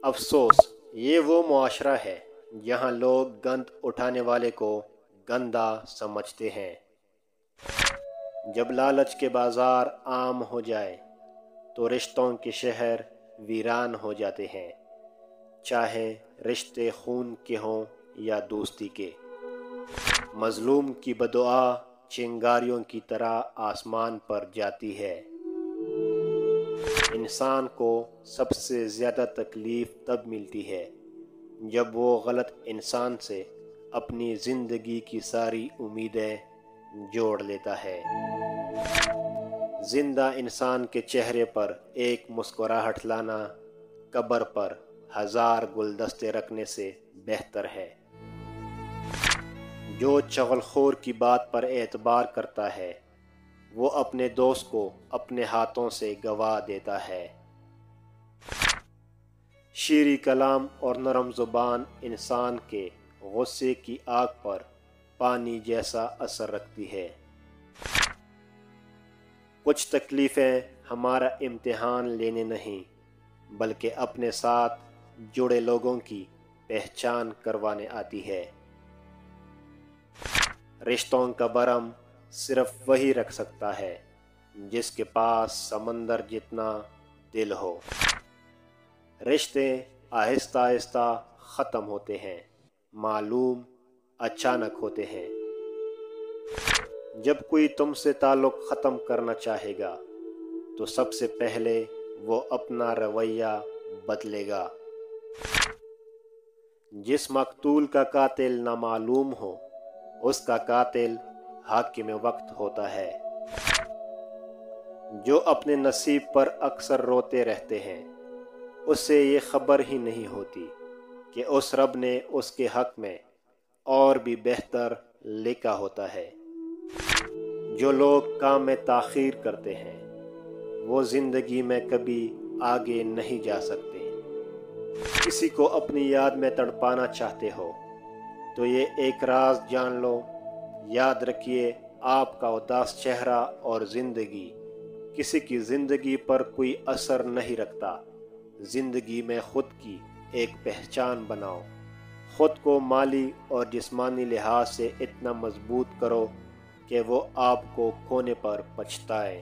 افسوس، یہ وہ معاشرہ ہے جہاں لوگ گند اٹھانے والے کو گندا سمجھتے ہیں۔ جب لالچ کے بازار عام ہو جائے تو رشتوں کے شہر ویران ہو جاتے ہیں، چاہے رشتے خون کے ہوں یا دوستی کے۔ مظلوم کی بددعا چنگاریوں کی طرح آسمان پر جاتی ہے۔ انسان کو سب سے زیادہ تکلیف تب ملتی ہے جب وہ غلط انسان سے اپنی زندگی کی ساری امیدیں جوڑ لیتا ہے۔ زندہ انسان کے چہرے پر ایک مسکراہٹ لانا قبر پر 1000 گلدستے رکھنے سے بہتر ہے۔ جو چغل خور کی بات پر اعتبار کرتا ہے وہ اپنے دوست کو اپنے ہاتھوں سے گوا دیتا ہے۔ شیریں کلام اور نرم زبان انسان کے غصے کی آگ پر پانی جیسا اثر رکھتی ہے۔ کچھ تکلیفیں ہمارا امتحان لینے نہیں بلکہ اپنے ساتھ جڑے لوگوں کی پہچان کروانے آتی ہے۔ رشتوں کا بھرم صرف وہی رکھ سکتا ہے جس کے پاس سمندر جتنا دل ہو۔ رشتے آہستہ آہستہ ختم ہوتے ہیں، معلوم اچانک ہوتے ہیں۔ جب کوئی تم سے تعلق ختم کرنا چاہے گا تو سب سے پہلے وہ اپنا رویہ بدلے گا۔ جس مقتول کا قاتل نامعلوم ہو اس کا قاتل حاکم وقت ہوتا ہے۔ جو اپنے نصیب پر اکثر روتے رہتے ہیں اسے یہ خبر ہی نہیں ہوتی کہ اس رب نے اس کے حق میں اور بھی بہتر لکھا ہوتا ہے۔ جو لوگ کام میں تاخیر کرتے ہیں وہ زندگی میں کبھی آگے نہیں جا سکتے۔ کسی کو اپنی یاد میں تڑپانا چاہتے ہو تو یہ ایک راز جان لو، یاد رکھیے آپ کا اداس چہرہ اور زندگی کسی کی زندگی پر کوئی اثر نہیں رکھتا۔ زندگی میں خود کی ایک پہچان بناؤ، خود کو مالی اور جسمانی لحاظ سے اتنا مضبوط کرو کہ وہ آپ کو کھونے پر پچھتائے۔